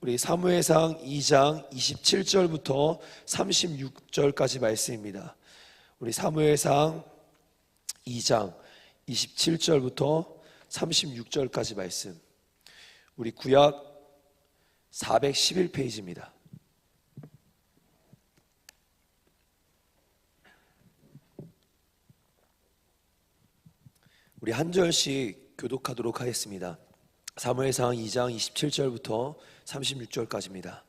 우리 사무엘상 2장 27절부터 36절까지 말씀입니다. 우리 사무엘상 2장 27절부터 36절까지 말씀. 우리 구약 411페이지입니다. 우리 한 절씩 교독하도록 하겠습니다. 사무엘상 2장 27절부터 36절까지입니다.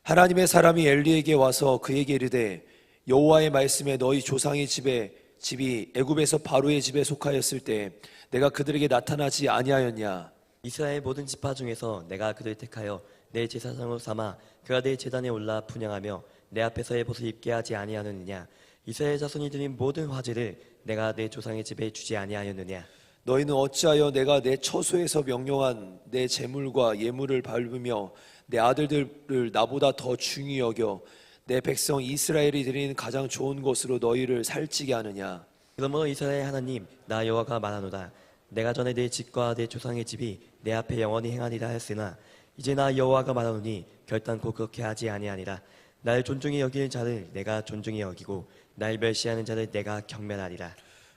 하나님의 사람이 엘리에게 와서 그에게 이르되 여호와의 말씀에 너희 조상의 집이 애굽에서 바로의 집에 속하였을 때 내가 그들에게 나타나지 아니하였냐? 이스라엘 모든 지파 중에서 내가 그를 택하여 내 제사장으로 삼아 그가 내 제단에 올라 분향하며 내 앞에서 에봇을 입게 하지 아니하느냐? 이스라엘 자손이 드린 모든 화제를 내가 내 조상의 집에 주지 아니하였느냐? 너희는 어찌하여 내가 내 처소에서 명령한 내 제물과 예물을 밟으며 내 아들들을 나보다 더 중히 여겨 내 백성 이스라엘이 드리는 가장 좋은 것으로 너희를 살찌게 하느냐? 그러므로 이스라엘 하나님 나 여호와가 말하노라. 내가 전에 내 집과 내 조상의 집이 내 앞에 영원히 행하리라 했으나 이제 나 여호와가 말하노니 결단코 그렇게 하지 아니하니라. 날 존중히 여기는 자를 내가 존중히 여기고 날 멸시하는 자를 내가 경멸하리라.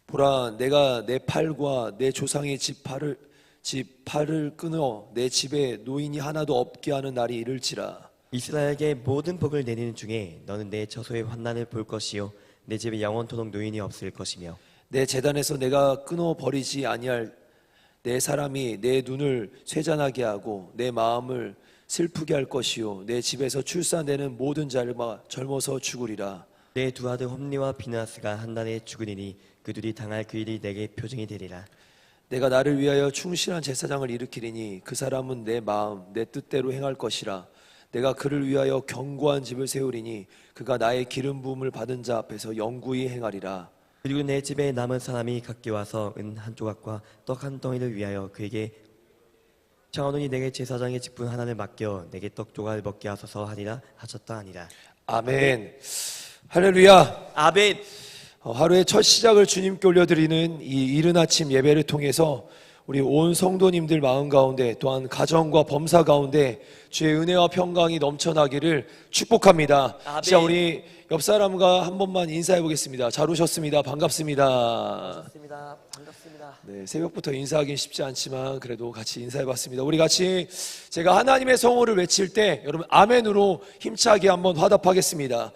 보라, 내가 내 팔과 내 조상의 집 팔을 끊어 내 집에 노인이 하나도 없게 하는 날이 이를지라. 이스라엘에게 모든 복을 내리는 중에 너는 내 처소의 환난을 볼 것이요 내 집에 영원토록 노인이 없을 것이며 내 제단에서 내가 끊어 버리지 아니할 내 사람이 내 눈을 쇠잔하게 하고 내 마음을 슬프게 할 것이요 내 집에서 출산되는 모든 자를 젊어서 죽으리라. 내 두 아들 홈리와 비느하스가 한 날에 죽으리니 그들이 당할 그 일이 내게 표징이 되리라. 내가 나를 위하여 충실한 제사장을 일으키리니 그 사람은 내 마음 내 뜻대로 행할 것이라. 내가 그를 위하여 견고한 집을 세우리니 그가 나의 기름 부음을 받은 자 앞에서 영구히 행하리라. 그리고 내 집에 남은 사람이 각기 와서 은 한 조각과 떡 한 덩이를 위하여 그에게 청하노니 내게 제사장의 직분 하나를 맡겨 내게 떡 조각을 먹게 하소서 하리라 하셨다 하니라. 아멘. 할렐루야. 아멘. 하루의 첫 시작을 주님께 올려드리는 이 이른 아침 예배를 통해서 우리 온 성도님들 마음 가운데 또한 가정과 범사 가운데 주의 은혜와 평강이 넘쳐나기를 축복합니다. 아멘. 자, 우리 옆 사람과 한 번만 인사해 보겠습니다. 잘 오셨습니다. 반갑습니다. 반갑습니다. 네, 새벽부터 인사하긴 쉽지 않지만 그래도 같이 인사해 봤습니다. 우리 같이 제가 하나님의 성호를 외칠 때 여러분 아멘으로 힘차게 한번 화답하겠습니다.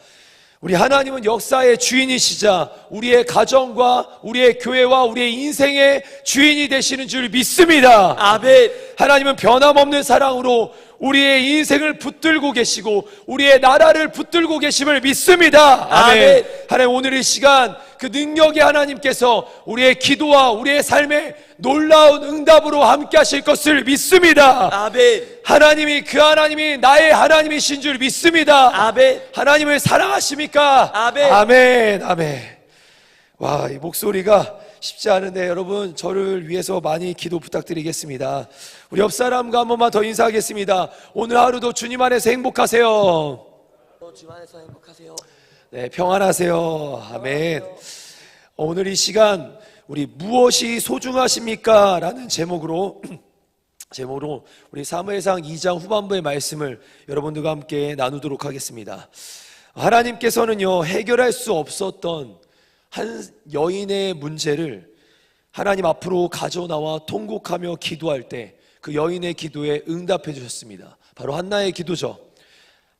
우리 하나님은 역사의 주인이시자 우리의 가정과 우리의 교회와 우리의 인생의 주인이 되시는 줄 믿습니다. 아멘. 하나님은 변함없는 사랑으로 우리의 인생을 붙들고 계시고 우리의 나라를 붙들고 계심을 믿습니다. 아멘. 아멘. 하나님 오늘 이 시간 그 능력의 하나님께서 우리의 기도와 우리의 삶에 놀라운 응답으로 함께 하실 것을 믿습니다. 아멘. 그 하나님이 나의 하나님이신 줄 믿습니다. 아멘. 하나님을 사랑하십니까? 아멘. 아멘. 아멘. 와, 이 목소리가 쉽지 않은데 여러분 저를 위해서 많이 기도 부탁드리겠습니다. 우리 옆 사람과 한 번만 더 인사하겠습니다. 오늘 하루도 주님 안에서 행복하세요. 주님 안에서 행복하세요. 네, 평안하세요. 아멘. 오늘 이 시간 우리 무엇이 소중하십니까? 라는 제목으로 우리 사무엘상 2장 후반부의 말씀을 여러분들과 함께 나누도록 하겠습니다. 하나님께서는요 해결할 수 없었던 한 여인의 문제를 하나님 앞으로 가져나와 통곡하며 기도할 때 그 여인의 기도에 응답해 주셨습니다. 바로 한나의 기도죠.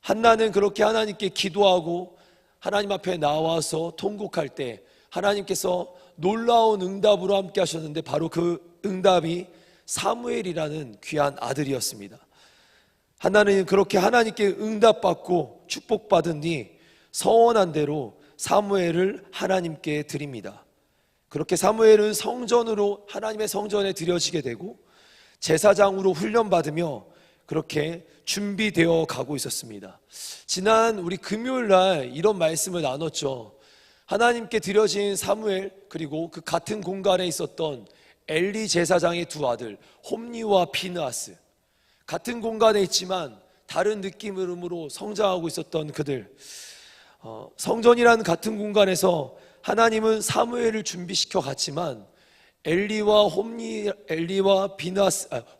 한나는 그렇게 하나님께 기도하고 하나님 앞에 나와서 통곡할 때 하나님께서 놀라운 응답으로 함께 하셨는데 바로 그 응답이 사무엘이라는 귀한 아들이었습니다. 한나는 그렇게 하나님께 응답받고 축복받은 뒤 서원한 대로 사무엘을 하나님께 드립니다. 그렇게 사무엘은 성전으로 하나님의 성전에 드려지게 되고 제사장으로 훈련받으며 그렇게 준비되어 가고 있었습니다. 지난 우리 금요일 날 이런 말씀을 나눴죠. 하나님께 드려진 사무엘 그리고 그 같은 공간에 있었던 엘리 제사장의 두 아들 홈리와 비느하스, 같은 공간에 있지만 다른 느낌으로 성장하고 있었던 그들, 성전이라는 같은 공간에서 하나님은 사무엘을 준비시켜 갔지만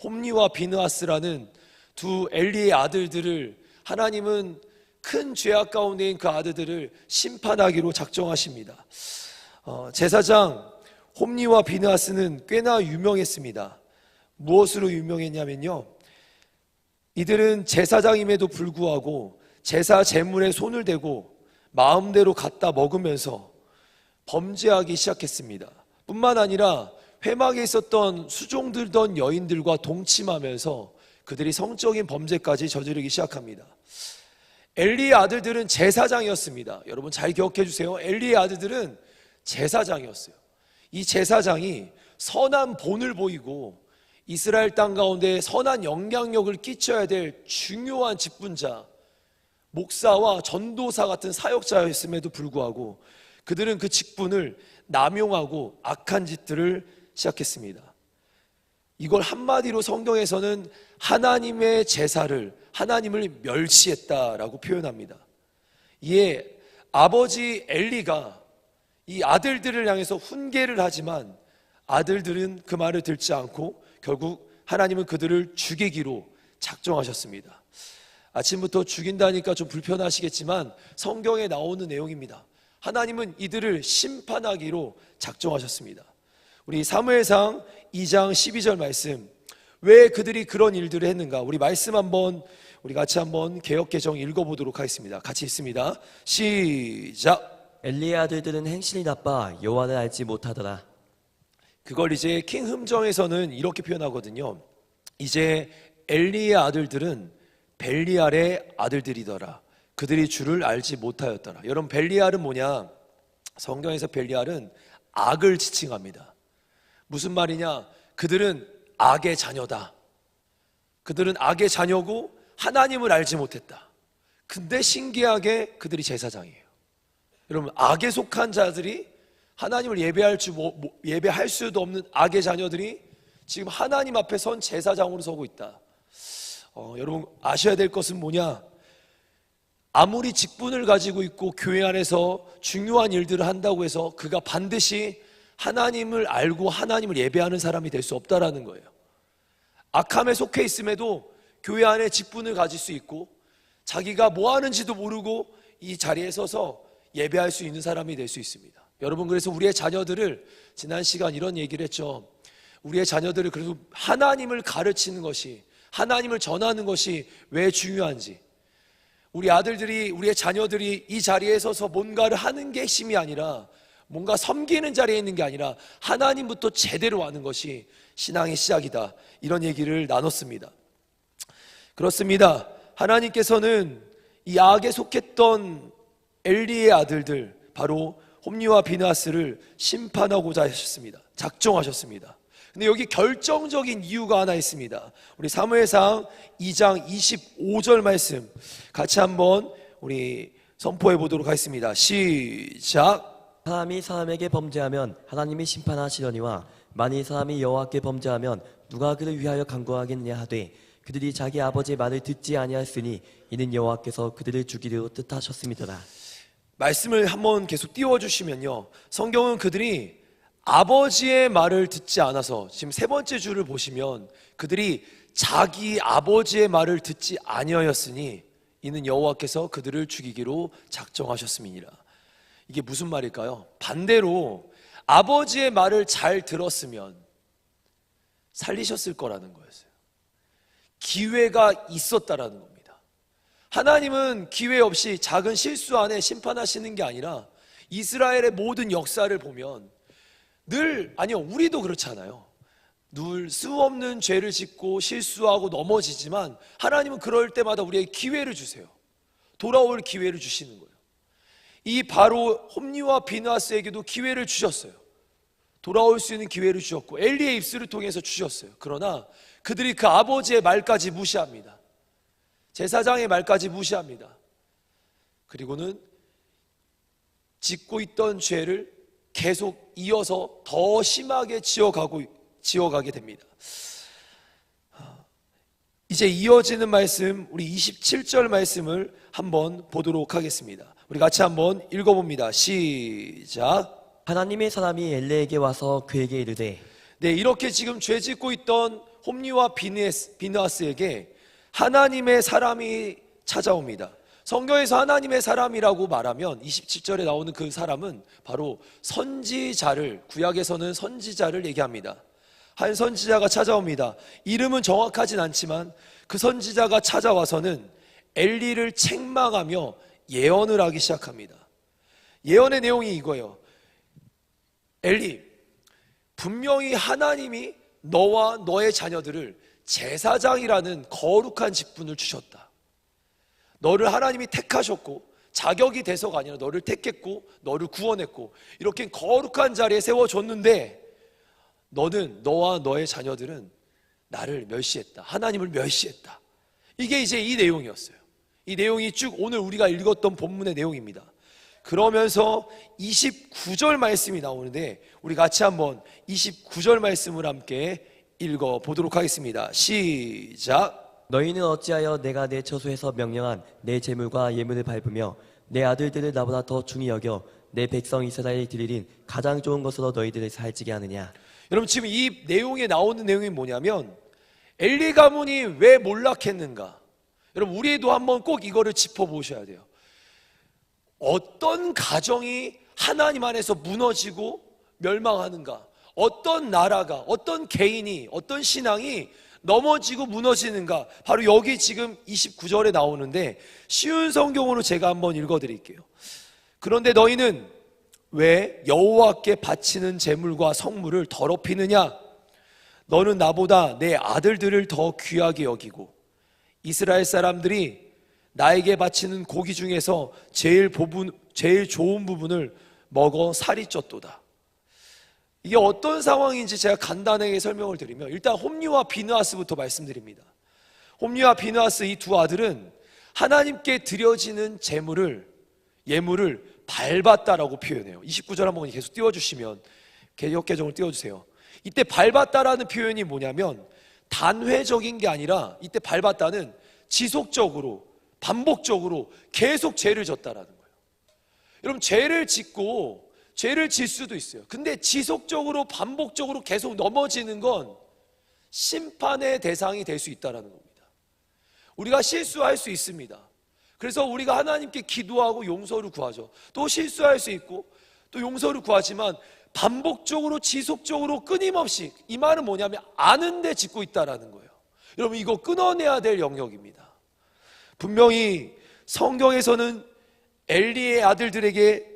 홈리와 비느하스라는 두 엘리의 아들들을 하나님은 큰 죄악 가운데인 그 아들들을 심판하기로 작정하십니다. 제사장 홈리와 비느하스는 꽤나 유명했습니다. 무엇으로 유명했냐면요, 이들은 제사장임에도 불구하고 제사 제물에 손을 대고 마음대로 갖다 먹으면서 범죄하기 시작했습니다. 뿐만 아니라 회막에 있었던 수종들던 여인들과 동침하면서 그들이 성적인 범죄까지 저지르기 시작합니다. 엘리의 아들들은 제사장이었습니다. 여러분 잘 기억해 주세요. 엘리의 아들들은 제사장이었어요. 이 제사장이 선한 본을 보이고 이스라엘 땅 가운데 선한 영향력을 끼쳐야 될 중요한 직분자, 목사와 전도사 같은 사역자였음에도 불구하고 그들은 그 직분을 남용하고 악한 짓들을 시작했습니다. 이걸 한마디로 성경에서는 하나님의 제사를, 하나님을 멸시했다라고 표현합니다. 이에 아버지 엘리가 이 아들들을 향해서 훈계를 하지만 아들들은 그 말을 듣지 않고 결국 하나님은 그들을 죽이기로 작정하셨습니다. 아침부터 죽인다니까 좀 불편하시겠지만 성경에 나오는 내용입니다. 하나님은 이들을 심판하기로 작정하셨습니다. 우리 사무엘상 2장 12절 말씀, 왜 그들이 그런 일들을 했는가? 우리 말씀 우리 같이 한번 개역개정 읽어보도록 하겠습니다. 같이 읽습니다. 시작. 엘리의 아들들은 행실이 나빠 여호와를 알지 못하더라. 그걸 이제 킹 흠정에서는 이렇게 표현하거든요. 이제 엘리의 아들들은 벨리알의 아들들이더라. 그들이 주를 알지 못하였더라. 여러분, 벨리알은 뭐냐? 성경에서 벨리알은 악을 지칭합니다. 무슨 말이냐? 그들은 악의 자녀다. 그들은 악의 자녀고 하나님을 알지 못했다. 근데 신기하게 그들이 제사장이에요. 여러분, 악에 속한 자들이 하나님을 예배할 수도 없는 악의 자녀들이 지금 하나님 앞에 선 제사장으로 서고 있다. 여러분 아셔야 될 것은 뭐냐? 아무리 직분을 가지고 있고 교회 안에서 중요한 일들을 한다고 해서 그가 반드시 하나님을 알고 하나님을 예배하는 사람이 될 수 없다라는 거예요. 악함에 속해 있음에도 교회 안에 직분을 가질 수 있고 자기가 뭐 하는지도 모르고 이 자리에 서서 예배할 수 있는 사람이 될 수 있습니다. 여러분, 그래서 우리의 자녀들을, 지난 시간 이런 얘기를 했죠. 우리의 자녀들을 그래도 하나님을 가르치는 것이, 하나님을 전하는 것이 왜 중요한지, 우리 아들들이, 우리의 자녀들이 이 자리에 서서 뭔가를 하는 게 핵심이 아니라 뭔가 섬기는 자리에 있는 게 아니라 하나님부터 제대로 아는 것이 신앙의 시작이다, 이런 얘기를 나눴습니다. 그렇습니다. 하나님께서는 이 악에 속했던 엘리의 아들들, 바로 홈리와 비느하스를 심판하고자 하셨습니다. 작정하셨습니다. 근데 여기 결정적인 이유가 하나 있습니다. 우리 사무엘상 2장 25절 말씀 같이 한번 우리 선포해 보도록 하겠습니다. 시작. 사람이 사람에게 범죄하면 하나님이 심판하시려니와 만일 사람이 여호와께 범죄하면 누가 그를 위하여 간구하겠냐 하되 그들이 자기 아버지의 말을 듣지 아니하였으니 이는 여호와께서 그들을 죽이려 뜻하셨음이더라. 말씀을 한번 계속 띄워주시면요, 성경은 그들이 아버지의 말을 듣지 않아서, 지금 세 번째 줄을 보시면 그들이 자기 아버지의 말을 듣지 아니하였으니 이는 여호와께서 그들을 죽이기로 작정하셨음이니라. 이게 무슨 말일까요? 반대로 아버지의 말을 잘 들었으면 살리셨을 거라는 거였어요. 기회가 있었다라는 겁니다. 하나님은 기회 없이 작은 실수 안에 심판하시는 게 아니라 이스라엘의 모든 역사를 보면 우리도 그렇잖아요. 늘 수없는 죄를 짓고 실수하고 넘어지지만 하나님은 그럴 때마다 우리에게 기회를 주세요. 돌아올 기회를 주시는 거예요. 이 바로 홈리와 비느하스에게도 기회를 주셨어요. 돌아올 수 있는 기회를 주셨고 엘리의 입술을 통해서 주셨어요. 그러나 그들이 그 아버지의 말까지 무시합니다. 제사장의 말까지 무시합니다. 그리고는 짓고 있던 죄를 계속 이어서 더 심하게 지어가게 됩니다. 이제 이어지는 말씀, 우리 27절 말씀을 한번 보도록 하겠습니다. 우리 같이 한번 읽어봅니다. 시작. 하나님의 사람이 엘리에게 와서 그에게 이르되, 네, 이렇게 지금 죄 짓고 있던 홈리와 비느하스에게 하나님의 사람이 찾아옵니다. 성경에서 하나님의 사람이라고 말하면 27절에 나오는 그 사람은 바로 선지자를, 구약에서는 선지자를 얘기합니다. 한 선지자가 찾아옵니다. 이름은 정확하진 않지만 그 선지자가 찾아와서는 엘리를 책망하며 예언을 하기 시작합니다. 예언의 내용이 이거예요. 엘리, 분명히 하나님이 너와 너의 자녀들을 제사장이라는 거룩한 직분을 주셨다. 너를 하나님이 택하셨고 자격이 돼서가 아니라 너를 택했고 너를 구원했고 이렇게 거룩한 자리에 세워줬는데 너는, 너와 너의 자녀들은 나를 멸시했다. 하나님을 멸시했다. 이게 이제 이 내용이었어요. 이 내용이 쭉 오늘 우리가 읽었던 본문의 내용입니다. 그러면서 29절 말씀이 나오는데 우리 같이 한번 29절 말씀을 함께 읽어보도록 하겠습니다. 시작. 너희는 어찌하여 내가 내 처소에서 명령한 내 재물과 예물을 밟으며 내 아들들을 나보다 더 중히 여겨 내 백성 이스라엘이 드리린 가장 좋은 것으로 너희들을 살찌게 하느냐. 여러분, 지금 이 내용에 나오는 내용이 뭐냐면 엘리 가문이 왜 몰락했는가. 여러분, 우리도 한번 꼭 이거를 짚어보셔야 돼요. 어떤 가정이 하나님 안에서 무너지고 멸망하는가, 어떤 나라가, 어떤 개인이, 어떤 신앙이 넘어지고 무너지는가, 바로 여기 지금 29절에 나오는데 쉬운 성경으로 제가 한번 읽어드릴게요. 그런데 너희는 왜 여호와께 바치는 제물과 성물을 더럽히느냐? 너는 나보다 내 아들들을 더 귀하게 여기고 이스라엘 사람들이 나에게 바치는 고기 중에서 제일 좋은 부분을 먹어 살이 쪘도다. 이게 어떤 상황인지 제가 간단하게 설명을 드리면 일단 홈리와 비느하스부터 말씀드립니다. 홈리와 비느하스 이 두 아들은 하나님께 드려지는 예물을 밟았다라고 표현해요. 29절 한번 계속 띄워주시면, 개역개정을 띄워주세요. 이때 밟았다라는 표현이 뭐냐면 단회적인 게 아니라 이때 밟았다는 지속적으로 반복적으로 계속 죄를 졌다라는 거예요. 여러분, 죄를 짓고 죄를 질 수도 있어요. 근데 지속적으로 반복적으로 계속 넘어지는 건 심판의 대상이 될 수 있다는 겁니다. 우리가 실수할 수 있습니다. 그래서 우리가 하나님께 기도하고 용서를 구하죠. 또 실수할 수 있고 또 용서를 구하지만 반복적으로 지속적으로 끊임없이, 이 말은 뭐냐면 아는데 짓고 있다라는 거예요. 여러분, 이거 끊어내야 될 영역입니다. 분명히 성경에서는 엘리의 아들들에게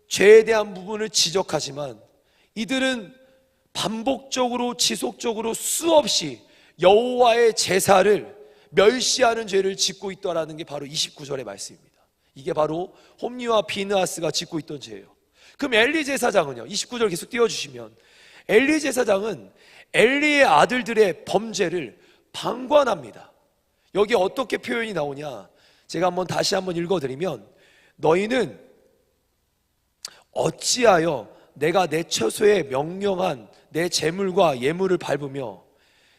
죄에 대한 부분을 지적하지만 이들은 반복적으로 지속적으로 수없이 여호와의 제사를 멸시하는 죄를 짓고 있다라는 게 바로 29절의 말씀입니다. 이게 바로 홈리와 비느하스가 짓고 있던 죄예요. 그럼 엘리 제사장은요? 29절 계속 띄워주시면, 엘리 제사장은 엘리의 아들들의 범죄를 방관합니다. 여기 어떻게 표현이 나오냐? 제가 다시 한번 읽어드리면, 너희는 어찌하여 내가 내 처소에 명령한 내 재물과 예물을 밟으며,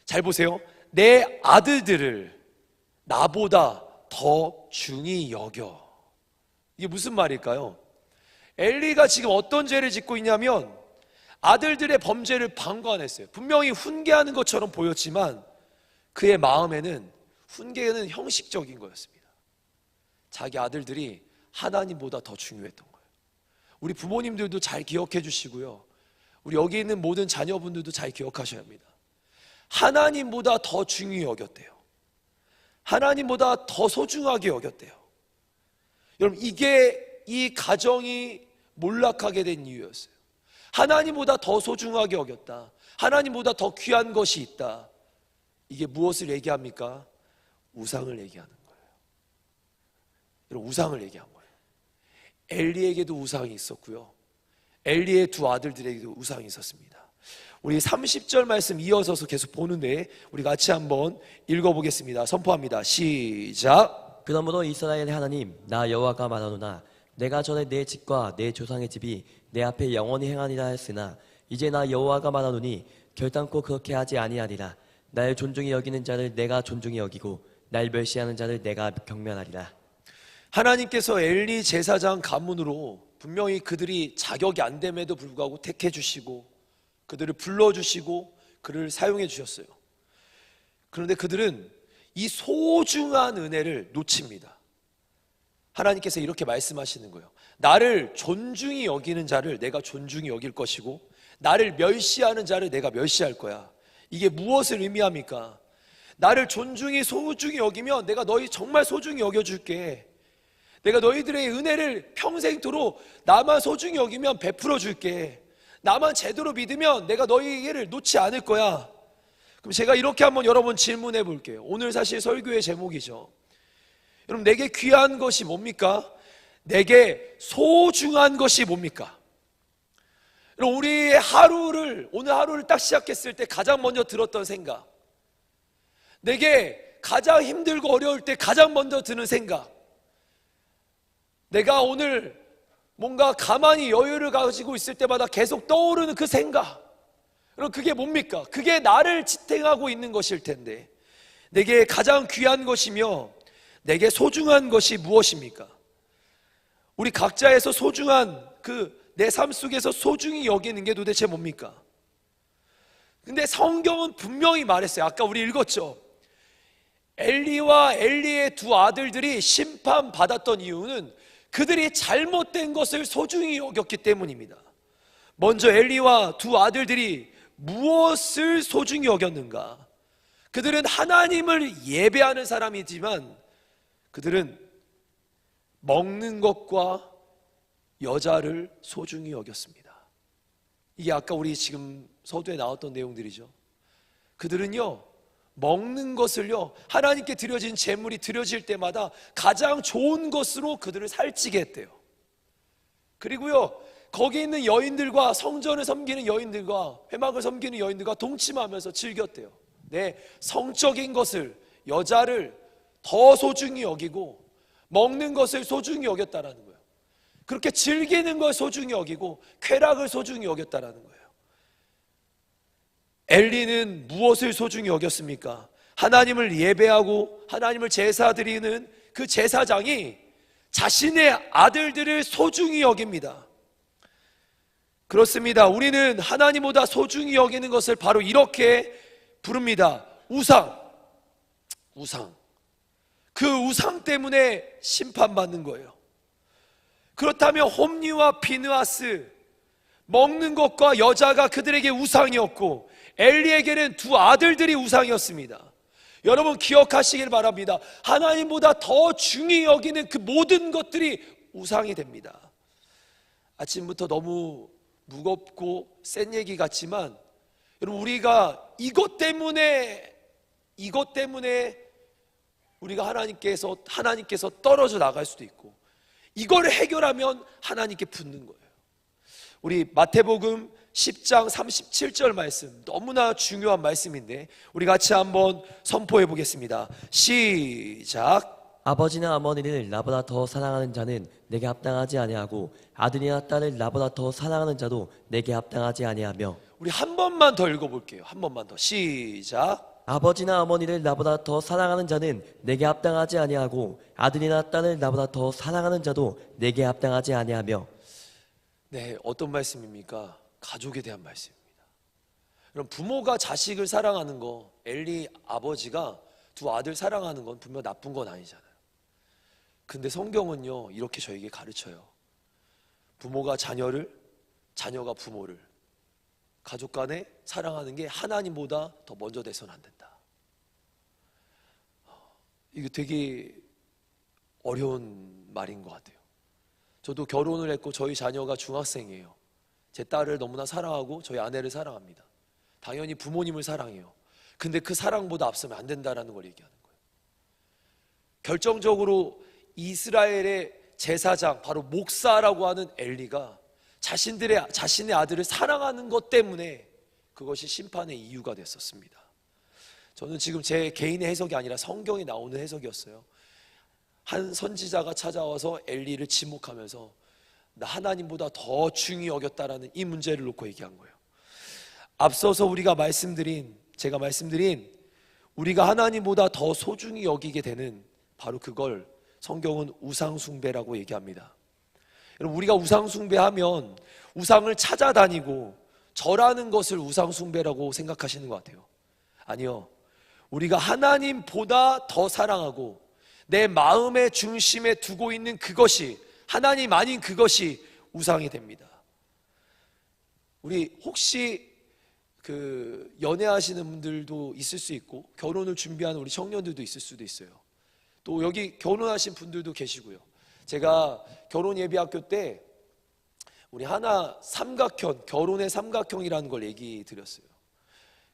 잘 보세요, 내 아들들을 나보다 더 중히 여겨. 이게 무슨 말일까요? 엘리가 지금 어떤 죄를 짓고 있냐면 아들들의 범죄를 방관했어요. 분명히 훈계하는 것처럼 보였지만 그의 마음에는 훈계는 형식적인 거였습니다. 자기 아들들이 하나님보다 더 중요했던 거예요. 우리 부모님들도 잘 기억해 주시고요, 우리 여기 있는 모든 자녀분들도 잘 기억하셔야 합니다. 하나님보다 더 중요히 여겼대요. 하나님보다 더 소중하게 여겼대요. 여러분, 이게 이 가정이 몰락하게 된 이유였어요. 하나님보다 더 소중하게 여겼다, 하나님보다 더 귀한 것이 있다. 이게 무엇을 얘기합니까? 우상을 얘기하는 거예요. 여러분, 우상을 얘기한 거예요. 엘리에게도 우상이 있었고요, 엘리의 두 아들들에게도 우상이 있었습니다. 우리 30절 말씀 이어서서 계속 보는데 우리 같이 한번 읽어보겠습니다. 선포합니다. 시작. 그러므로 이스라엘의 하나님 나 여호와가 말하노라. 내가 전에 내 집과 내 조상의 집이 내 앞에 영원히 행하리라 했으나 이제 나 여호와가 말하노니 결단코 그렇게 하지 아니하리라. 날 존중히 여기는 자를 내가 존중히 여기고 날 멸시하는 자를 내가 경멸하리라. 하나님께서 엘리 제사장 가문으로 분명히 그들이 자격이 안 됨에도 불구하고 택해 주시고 그들을 불러주시고 그를 사용해 주셨어요. 그런데 그들은 이 소중한 은혜를 놓칩니다. 하나님께서 이렇게 말씀하시는 거예요. 나를 존중히 여기는 자를 내가 존중히 여길 것이고 나를 멸시하는 자를 내가 멸시할 거야. 이게 무엇을 의미합니까? 나를 존중히 소중히 여기면 내가 너희 정말 소중히 여겨줄게. 내가 너희들의 은혜를 평생토록 나만 소중히 여기면 베풀어 줄게. 나만 제대로 믿으면 내가 너희를 놓지 않을 거야. 그럼 제가 이렇게 한번 여러분 질문해 볼게요. 오늘 사실 설교의 제목이죠. 여러분, 내게 귀한 것이 뭡니까? 내게 소중한 것이 뭡니까? 여러분, 우리의 오늘 하루를 딱 시작했을 때 가장 먼저 들었던 생각, 내게 가장 힘들고 어려울 때 가장 먼저 드는 생각, 내가 오늘 뭔가 가만히 여유를 가지고 있을 때마다 계속 떠오르는 그 생각, 여러분, 그게 뭡니까? 그게 나를 지탱하고 있는 것일 텐데, 내게 가장 귀한 것이며 내게 소중한 것이 무엇입니까? 우리 각자에서 소중한 내 삶 속에서 소중히 여기는 게 도대체 뭡니까? 근데 성경은 분명히 말했어요. 아까 우리 읽었죠. 엘리와 엘리의 두 아들들이 심판받았던 이유는 그들이 잘못된 것을 소중히 여겼기 때문입니다. 먼저 엘리와 두 아들들이 무엇을 소중히 여겼는가? 그들은 하나님을 예배하는 사람이지만 그들은 먹는 것과 여자를 소중히 여겼습니다. 이게 아까 우리 지금 서두에 나왔던 내용들이죠. 그들은요, 먹는 것을요, 하나님께 드려진 제물이 드려질 때마다 가장 좋은 것으로 그들을 살찌게 했대요. 그리고요, 거기 있는 여인들과, 성전을 섬기는 여인들과 회막을 섬기는 여인들과 동침하면서 즐겼대요. 네, 성적인 것을, 여자를 더 소중히 여기고 먹는 것을 소중히 여겼다라는 거예요. 그렇게 즐기는 걸 소중히 여기고 쾌락을 소중히 여겼다라는 거예요. 엘리는 무엇을 소중히 여겼습니까? 하나님을 예배하고 하나님을 제사드리는 그 제사장이 자신의 아들들을 소중히 여깁니다. 그렇습니다. 우리는 하나님보다 소중히 여기는 것을 바로 이렇게 부릅니다. 우상. 그 우상 때문에 심판받는 거예요. 그렇다면 홈리와 비느하스, 먹는 것과 여자가 그들에게 우상이었고 엘리에게는 두 아들들이 우상이었습니다. 여러분, 기억하시길 바랍니다. 하나님보다 더 중히 여기는 그 모든 것들이 우상이 됩니다. 아침부터 너무 무겁고 센 얘기 같지만, 여러분, 우리가 이것 때문에 우리가 하나님께서 떨어져 나갈 수도 있고, 이걸 해결하면 하나님께 붙는 거예요. 우리 마태복음 10장 37절 말씀, 너무나 중요한 말씀인데 우리 같이 한번 선포해 보겠습니다. 시작. 아버지나 어머니를 나보다 더 사랑하는 자는 내게 합당하지 아니하고 아들이나 딸을 나보다 더 사랑하는 자도 내게 합당하지 아니하며. 우리 한 번만 더 읽어볼게요. 한 번만 더. 시작. 아버지나 어머니를 나보다 더 사랑하는 자는 내게 합당하지 아니하고 아들이나 딸을 나보다 더 사랑하는 자도 내게 합당하지 아니하며. 네, 어떤 말씀입니까? 가족에 대한 말씀입니다. 그럼 부모가 자식을 사랑하는 거, 엘리 아버지가 두 아들 사랑하는 건 분명 나쁜 건 아니잖아요. 근데 성경은요, 이렇게 저에게 가르쳐요. 부모가 자녀를, 자녀가 부모를, 가족 간에 사랑하는 게 하나님보다 더 먼저 돼서는 안 된다. 이거 되게 어려운 말인 것 같아요. 저도 결혼을 했고 저희 자녀가 중학생이에요. 제 딸을 너무나 사랑하고 저희 아내를 사랑합니다. 당연히 부모님을 사랑해요. 근데 그 사랑보다 앞서면 안 된다라는 걸 얘기하는 거예요. 결정적으로 이스라엘의 제사장, 바로 목사라고 하는 엘리가 자신의 아들을 사랑하는 것 때문에 그것이 심판의 이유가 됐었습니다. 저는 지금 제 개인의 해석이 아니라 성경에 나오는 해석이었어요. 한 선지자가 찾아와서 엘리를 지목하면서 나 하나님보다 더 중히 여겼다라는 이 문제를 놓고 얘기한 거예요. 앞서서 제가 말씀드린 우리가 하나님보다 더 소중히 여기게 되는 바로 그걸 성경은 우상숭배라고 얘기합니다. 여러분, 우리가 우상숭배하면 우상을 찾아다니고 절하는 것을 우상숭배라고 생각하시는 것 같아요. 아니요, 우리가 하나님보다 더 사랑하고 내 마음의 중심에 두고 있는 그것이, 하나님 아닌 그것이 우상이 됩니다. 우리 혹시 연애하시는 분들도 있을 수 있고 결혼을 준비하는 우리 청년들도 있을 수도 있어요. 또 여기 결혼하신 분들도 계시고요. 제가 결혼 예비학교 때 우리 하나 삼각형, 결혼의 삼각형이라는 걸 얘기 드렸어요.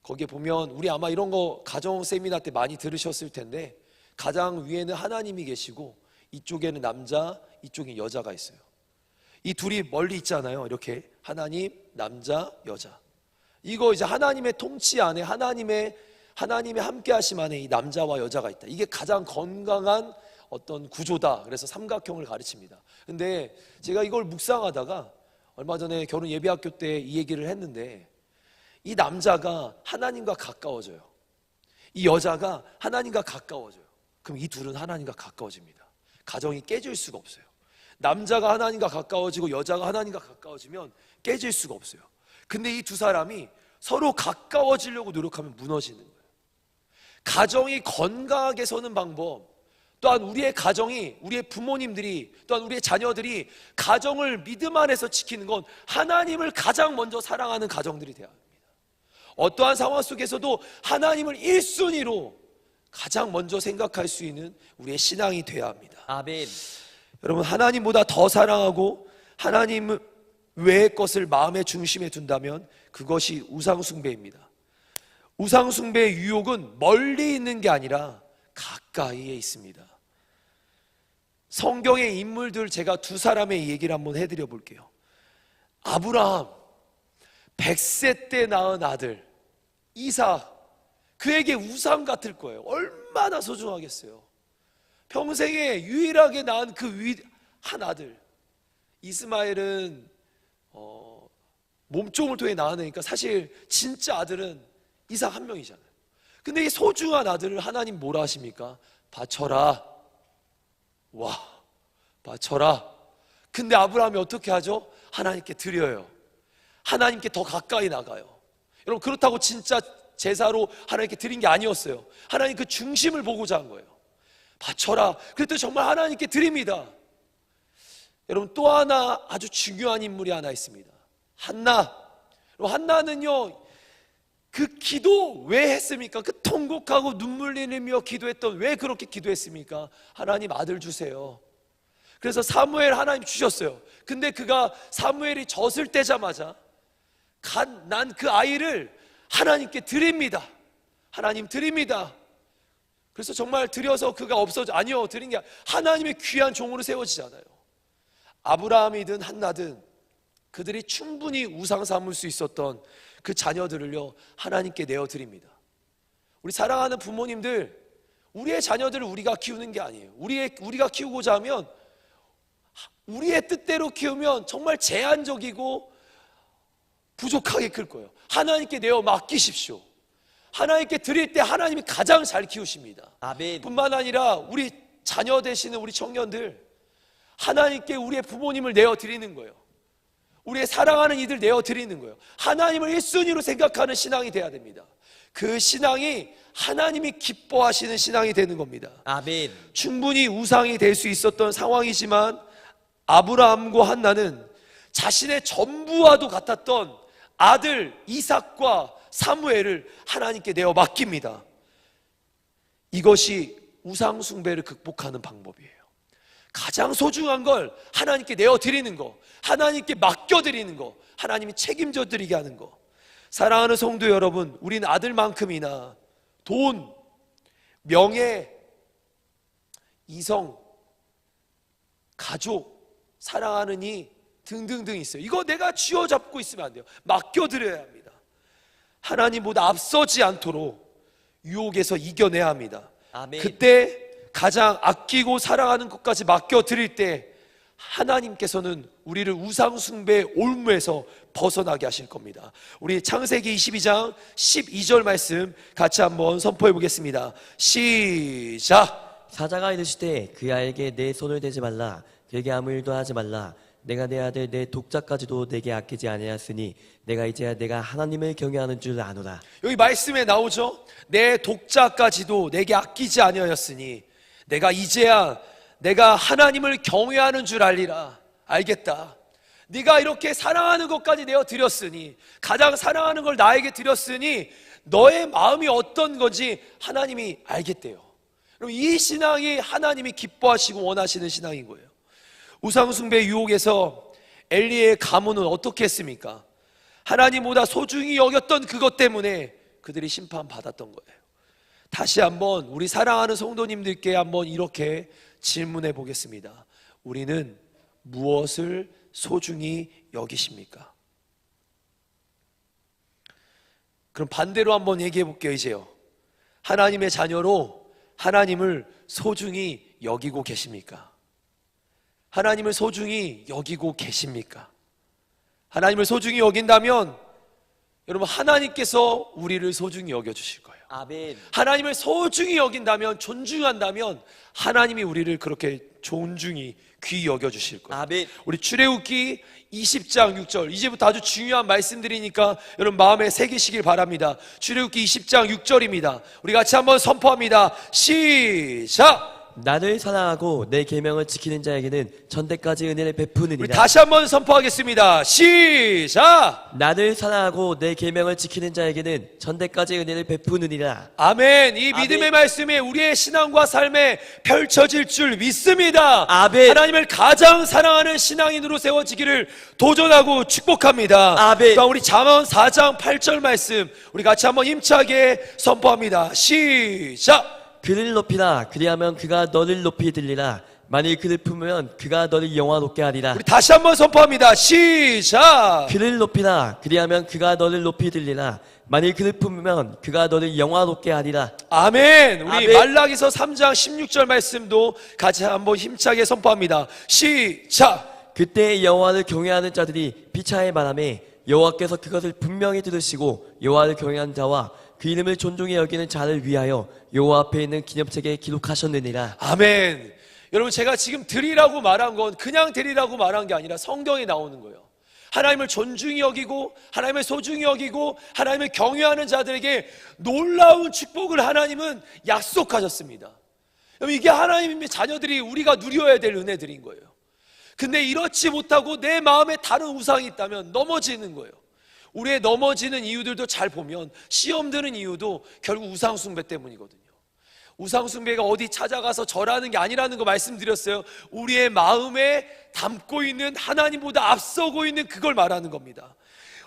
거기에 보면 우리 아마 이런 거 가정 세미나 때 많이 들으셨을 텐데, 가장 위에는 하나님이 계시고 이쪽에는 남자, 이쪽에 여자가 있어요. 이 둘이 멀리 있잖아요. 이렇게 하나님, 남자, 여자. 이거 이제 하나님의 통치 안에, 하나님의 함께 하심 안에 이 남자와 여자가 있다. 이게 가장 건강한 어떤 구조다. 그래서 삼각형을 가르칩니다. 근데 제가 이걸 묵상하다가 얼마 전에 결혼 예비학교 때 이 얘기를 했는데, 이 남자가 하나님과 가까워져요. 이 여자가 하나님과 가까워져요. 그럼 이 둘은 하나님과 가까워집니다. 가정이 깨질 수가 없어요. 남자가 하나님과 가까워지고 여자가 하나님과 가까워지면 깨질 수가 없어요. 근데 이 두 사람이 서로 가까워지려고 노력하면 무너지는 거예요. 가정이 건강하게 서는 방법, 또한 우리의 가정이, 우리의 부모님들이, 또한 우리의 자녀들이 가정을 믿음 안에서 지키는 건 하나님을 가장 먼저 사랑하는 가정들이 되어야 합니다. 어떠한 상황 속에서도 하나님을 1순위로 가장 먼저 생각할 수 있는 우리의 신앙이 되어야 합니다. 아멘. 여러분, 하나님보다 더 사랑하고 하나님 외의 것을 마음의 중심에 둔다면 그것이 우상숭배입니다. 우상숭배의 유혹은 멀리 있는 게 아니라 가까이에 있습니다. 성경의 인물들 제가 두 사람의 얘기를 한번 해드려 볼게요. 아브라함, 100세 때 낳은 아들 이삭, 그에게 우상 같을 거예요. 얼마나 소중하겠어요. 평생에 유일하게 낳은 그 한 아들 이스마엘은 몸종을 통해 낳아내니까 사실 진짜 아들은 이삭 한 명이잖아요. 근데 이 소중한 아들을 하나님 뭐라 하십니까? 바쳐라. 와, 바쳐라. 근데 아브라함이 어떻게 하죠? 하나님께 드려요. 하나님께 더 가까이 나가요. 여러분, 그렇다고 진짜 제사로 하나님께 드린 게 아니었어요. 하나님 그 중심을 보고자 한 거예요. 바쳐라. 그랬더니 정말 하나님께 드립니다. 여러분, 또 하나 아주 중요한 인물이 하나 있습니다. 한나. 한나는요, 그 기도 왜 했습니까? 그 통곡하고 눈물 흘리며 기도했던, 왜 그렇게 기도했습니까? 하나님 아들 주세요. 그래서 사무엘 하나님 주셨어요. 근데 그가 사무엘이 젖을 떼자마자 난 그 아이를 하나님께 드립니다. 하나님 드립니다. 그래서 정말 드려서 그가 없어져, 아니요, 드린 게 하나님의 귀한 종으로 세워지잖아요. 아브라함이든 한나든 그들이 충분히 우상 삼을 수 있었던 그 자녀들을요, 하나님께 내어드립니다. 우리 사랑하는 부모님들, 우리의 자녀들을 우리가 키우는 게 아니에요. 우리가 키우고자 하면, 우리의 뜻대로 키우면 정말 제한적이고 부족하게 클 거예요. 하나님께 내어 맡기십시오. 하나님께 드릴 때 하나님이 가장 잘 키우십니다. 아멘. 뿐만 아니라 우리 자녀 되시는 우리 청년들, 하나님께 우리의 부모님을 내어드리는 거예요. 우리의 사랑하는 이들 내어드리는 거예요. 하나님을 1순위로 생각하는 신앙이 돼야 됩니다. 그 신앙이 하나님이 기뻐하시는 신앙이 되는 겁니다. 아멘. 충분히 우상이 될 수 있었던 상황이지만 아브라함과 한나는 자신의 전부와도 같았던 아들 이삭과 사무엘을 하나님께 내어 맡깁니다. 이것이 우상 숭배를 극복하는 방법이에요. 가장 소중한 걸 하나님께 내어드리는 거, 하나님께 맡겨드리는 거, 하나님이 책임져 드리게 하는 거. 사랑하는 성도 여러분, 우린 아들만큼이나 돈, 명예, 이성, 가족, 사랑하는 이 등등등 있어요. 이거 내가 쥐어잡고 있으면 안 돼요. 맡겨드려야 합니다. 하나님보다 앞서지 않도록 유혹에서 이겨내야 합니다. 아멘. 그때 가장 아끼고 사랑하는 것까지 맡겨드릴 때 하나님께서는 우리를 우상숭배의 올무에서 벗어나게 하실 겁니다. 우리 창세기 22장 12절 말씀 같이 한번 선포해 보겠습니다. 시작. 사자가 이르시되 그 아이에게 내 손을 대지 말라, 그에게 아무 일도 하지 말라. 내가 내 아들 내 독자까지도 내게 아끼지 아니하였으니 내가 이제야 내가 하나님을 경외하는 줄 아노라. 여기 말씀에 나오죠. 내 독자까지도 내게 아끼지 아니하였으니 내가 이제야 내가 하나님을 경외하는 줄 알리라. 알겠다. 네가 이렇게 사랑하는 것까지 내어 드렸으니, 가장 사랑하는 걸 나에게 드렸으니 너의 마음이 어떤 건지 하나님이 알겠대요. 그럼 이 신앙이 하나님이 기뻐하시고 원하시는 신앙인 거예요. 우상숭배 유혹에서 엘리의 가문은 어떻게 했습니까? 하나님보다 소중히 여겼던 그것 때문에 그들이 심판받았던 거예요. 다시 한번 우리 사랑하는 성도님들께 한번 이렇게 질문해 보겠습니다. 우리는 무엇을 소중히 여기십니까? 그럼 반대로 한번 얘기해 볼게요. 이제요, 하나님의 자녀로 하나님을 소중히 여기고 계십니까? 하나님을 소중히 여기고 계십니까? 하나님을 소중히 여긴다면 여러분, 하나님께서 우리를 소중히 여겨주실 거예요. 아멘. 하나님을 소중히 여긴다면, 존중한다면 하나님이 우리를 그렇게 존중히 귀히 여겨주실 거예요. 아멘. 우리 출애굽기 20장 6절, 이제부터 아주 중요한 말씀드리니까 여러분 마음에 새기시길 바랍니다. 출애굽기 20장 6절입니다. 우리 같이 한번 선포합니다. 시작! 나를 사랑하고 내 계명을 지키는 자에게는 천대까지 은혜를 우리 베푸느니라. 다시 한번 선포하겠습니다. 시작! 나를 사랑하고 내 계명을 지키는 자에게는 천대까지 은혜를 베푸느니라. 아멘. 이 아멘. 믿음의 말씀이 우리의 신앙과 삶에 펼쳐질 줄 믿습니다. 아멘. 하나님을 가장 사랑하는 신앙인으로 세워지기를 도전하고 축복합니다. 아멘. 또 우리 잠언 4장 8절 말씀 우리 같이 한번 힘차게 선포합니다. 시작! 그를 높이라. 그리하면 그가 너를 높이 들리라. 만일 그를 품으면 그가 너를 영화롭게 하리라. 우리 다시 한번 선포합니다. 시작! 그를 높이라. 그리하면 그가 너를 높이 들리라. 만일 그를 품으면 그가 너를 영화롭게 하리라. 아멘. 우리 아멘. 말라기서 3장 16절 말씀도 같이 한번 힘차게 선포합니다. 시작! 그때 여호와를 경외하는 자들이 피차에 말하매 여호와께서 그것을 분명히 들으시고 여호와를 경외하는 자와 그 이름을 존중히 여기는 자를 위하여 여호와 앞에 있는 기념책에 기록하셨느니라. 아멘. 여러분, 제가 지금 드리라고 말한 건 그냥 드리라고 말한 게 아니라 성경에 나오는 거예요. 하나님을 존중히 여기고 하나님을 소중히 여기고 하나님을 경외하는 자들에게 놀라운 축복을 하나님은 약속하셨습니다. 여러분, 이게 하나님의 자녀들이 우리가 누려야 될 은혜들인 거예요. 근데 이렇지 못하고 내 마음에 다른 우상이 있다면 넘어지는 거예요. 우리의 넘어지는 이유들도 잘 보면 시험 드는 이유도 결국 우상숭배 때문이거든요. 우상숭배가 어디 찾아가서 절하는 게 아니라는 거 말씀드렸어요. 우리의 마음에 담고 있는 하나님보다 앞서고 있는 그걸 말하는 겁니다.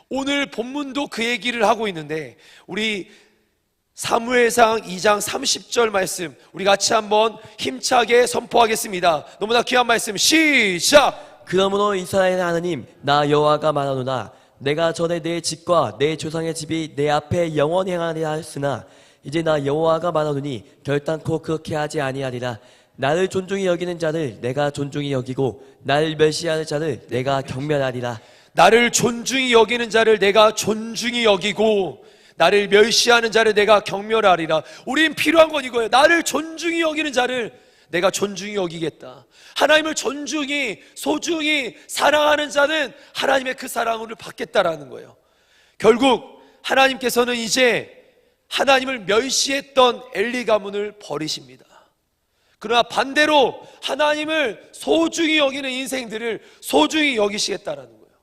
오늘 본문도 그 얘기를 하고 있는데 우리 사무엘상 2장 30절 말씀 우리 같이 한번 힘차게 선포하겠습니다. 너무나 귀한 말씀 시작! 그러므로 이스라엘의 하나님 나 여호와가 말하노라. 내가 전에 내 집과 내 조상의 집이 내 앞에 영원히 행하리라 했으나 이제 나 여호와가 말하노니 결단코 그렇게 하지 아니하리라. 나를 존중히 여기는 자를 내가 존중히 여기고 나를 멸시하는 자를 내가 경멸하리라. 나를 존중히 여기는 자를 내가 존중히 여기고 나를 멸시하는 자를 내가 경멸하리라. 우린 필요한 건 이거예요. 나를 존중히 여기는 자를 내가 존중히 여기겠다. 하나님을 존중히 소중히 사랑하는 자는 하나님의 그 사랑을 받겠다라는 거예요. 결국 하나님께서는 이제 하나님을 멸시했던 엘리 가문을 버리십니다. 그러나 반대로 하나님을 소중히 여기는 인생들을 소중히 여기시겠다라는 거예요.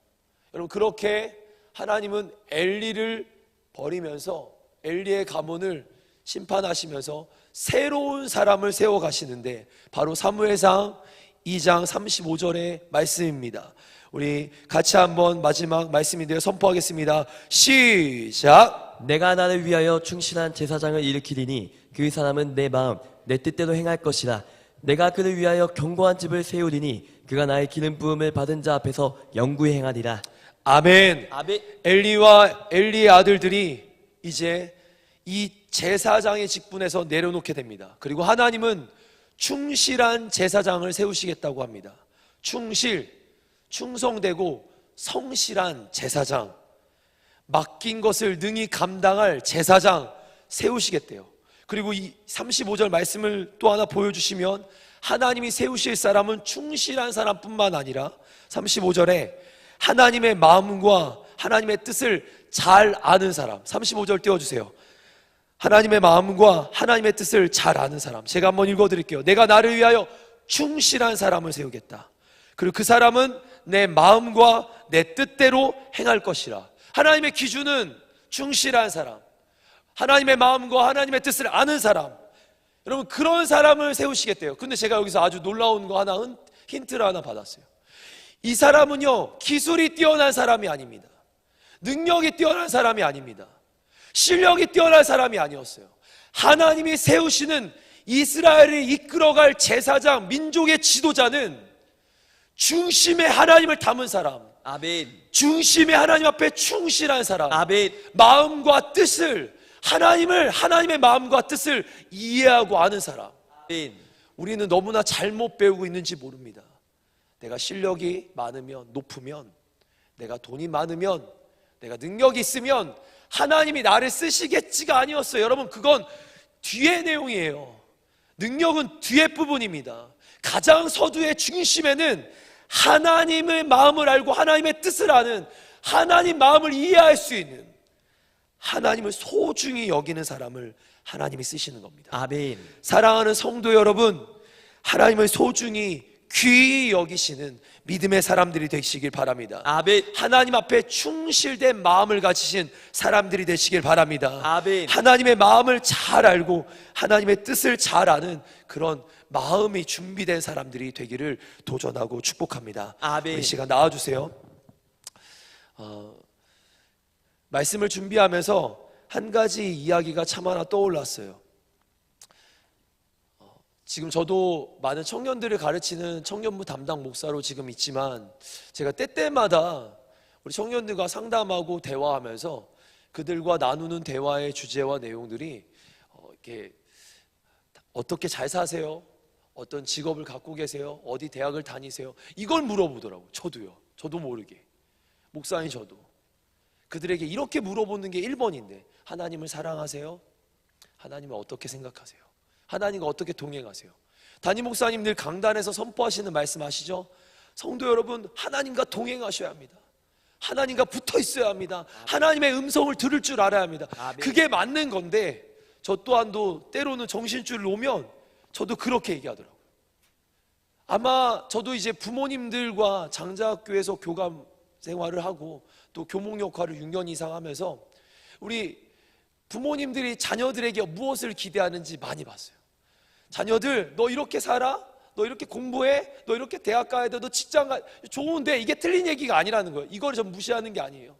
여러분, 그렇게 하나님은 엘리를 버리면서 엘리의 가문을 심판하시면서 새로운 사람을 세워가시는데 바로 사무엘상 2장 35절의 말씀입니다. 우리 같이 한번 마지막 말씀인데요, 선포하겠습니다. 시작! 내가 나를 위하여 충실한 제사장을 일으키리니 그 사람은 내 마음 내 뜻대로 행할 것이라. 내가 그를 위하여 견고한 집을 세우리니 그가 나의 기름 부음을 받은 자 앞에서 영구히 행하리라. 아멘. 아멘. 엘리와 엘리의 아들들이 이제 이 제사장의 직분에서 내려놓게 됩니다. 그리고 하나님은 충실한 제사장을 세우시겠다고 합니다. 충성되고 성실한 제사장, 맡긴 것을 능히 감당할 제사장 세우시겠대요. 그리고 이 35절 말씀을 또 하나 보여주시면 하나님이 세우실 사람은 충실한 사람뿐만 아니라 35절에 하나님의 마음과 하나님의 뜻을 잘 아는 사람. 35절 띄워주세요. 하나님의 마음과 하나님의 뜻을 잘 아는 사람. 제가 한번 읽어드릴게요. 내가 나를 위하여 충실한 사람을 세우겠다. 그리고 그 사람은 내 마음과 내 뜻대로 행할 것이라. 하나님의 기준은 충실한 사람, 하나님의 마음과 하나님의 뜻을 아는 사람. 여러분, 그런 사람을 세우시겠대요. 근데 제가 여기서 아주 놀라운 거 하나, 힌트를 하나 받았어요. 이 사람은요, 기술이 뛰어난 사람이 아닙니다. 능력이 뛰어난 사람이 아닙니다. 실력이 뛰어난 사람이 아니었어요. 하나님이 세우시는 이스라엘을 이끌어갈 제사장, 민족의 지도자는 중심에 하나님을 담은 사람, 아멘. 중심에 하나님 앞에 충실한 사람, 아멘. 마음과 뜻을, 하나님의 마음과 뜻을 이해하고 아는 사람. 아멘. 우리는 너무나 잘못 배우고 있는지 모릅니다. 내가 실력이 많으면, 높으면, 내가 돈이 많으면, 내가 능력이 있으면 하나님이 나를 쓰시겠지가 아니었어요. 여러분, 그건 뒤의 내용이에요. 능력은 뒤의 부분입니다. 가장 서두의 중심에는 하나님의 마음을 알고 하나님의 뜻을 아는, 하나님 마음을 이해할 수 있는, 하나님을 소중히 여기는 사람을 하나님이 쓰시는 겁니다. 아멘. 사랑하는 성도 여러분, 하나님을 소중히 귀히 여기시는 믿음의 사람들이 되시길 바랍니다. 아멘. 하나님 앞에 충실된 마음을 가지신 사람들이 되시길 바랍니다. 아멘. 하나님의 마음을 잘 알고 하나님의 뜻을 잘 아는 그런 마음이 준비된 사람들이 되기를 도전하고 축복합니다. 아멘. 이 시간 나와주세요. 말씀을 준비하면서 한 가지 이야기가 참 하나 떠올랐어요. 지금 저도 많은 청년들을 가르치는 청년부 담당 목사로 지금 있지만, 제가 때때마다 우리 청년들과 상담하고 대화하면서 그들과 나누는 대화의 주제와 내용들이 이렇게 어떻게 잘 사세요? 어떤 직업을 갖고 계세요? 어디 대학을 다니세요? 이걸 물어보더라고요. 저도 모르게, 목사인 저도. 그들에게 이렇게 물어보는 게 1번인데 하나님을 사랑하세요? 하나님을 어떻게 생각하세요? 하나님과 어떻게 동행하세요? 담임 목사님 늘 강단에서 선포하시는 말씀 아시죠? 성도 여러분, 하나님과 동행하셔야 합니다. 하나님과 붙어 있어야 합니다. 하나님의 음성을 들을 줄 알아야 합니다. 그게 맞는 건데, 저 또한도 때로는 정신줄을 놓으면 저도 그렇게 얘기하더라고요. 아마 저도 이제 부모님들과 장자학교에서 교감 생활을 하고 또 교목 역할을 6년 이상 하면서 우리 부모님들이 자녀들에게 무엇을 기대하는지 많이 봤어요. 자녀들, 너 이렇게 살아? 너 이렇게 공부해? 너 이렇게 대학 가야 돼? 너 직장 가? 좋은데, 이게 틀린 얘기가 아니라는 거예요. 이걸 전 무시하는 게 아니에요.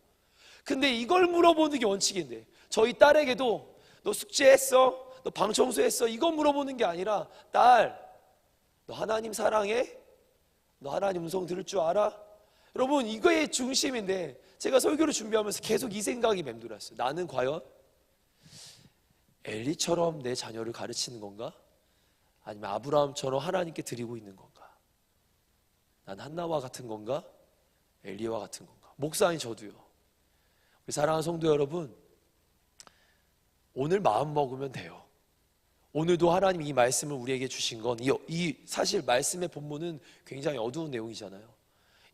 근데 이걸 물어보는 게 원칙인데, 저희 딸에게도 너 숙제했어? 너 방 청소했어? 이거 물어보는 게 아니라, 딸, 너 하나님 사랑해? 너 하나님 음성 들을 줄 알아? 여러분, 이거의 중심인데, 제가 설교를 준비하면서 계속 이 생각이 맴돌았어요. 나는 과연 엘리처럼 내 자녀를 가르치는 건가? 아니면 아브라함처럼 하나님께 드리고 있는 건가? 난 한나와 같은 건가? 엘리와 같은 건가? 목사인 저도요. 우리 사랑하는 성도 여러분, 오늘 마음 먹으면 돼요. 오늘도 하나님 이 말씀을 우리에게 주신 건, 이 사실 말씀의 본문은 굉장히 어두운 내용이잖아요.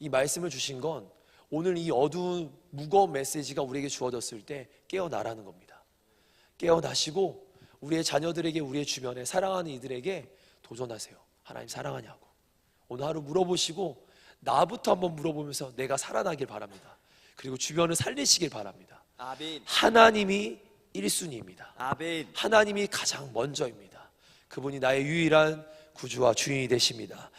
이 말씀을 주신 건 오늘 이 어두운 무거운 메시지가 우리에게 주어졌을 때 깨어나라는 겁니다. 깨어나시고 우리의 자녀들에게, 우리의 주변에 사랑하는 이들에게 도전하세요. 하나님 사랑하냐고. 오늘 하루 물어보시고 나부터 한번 물어보면서 내가 살아나길 바랍니다. 그리고 주변을 살리시길 바랍니다. 아멘. 하나님이 1순위입니다. 아멘. 하나님이 가장 먼저입니다. 그분이 나의 유일한 구주와 주인이 되십니다.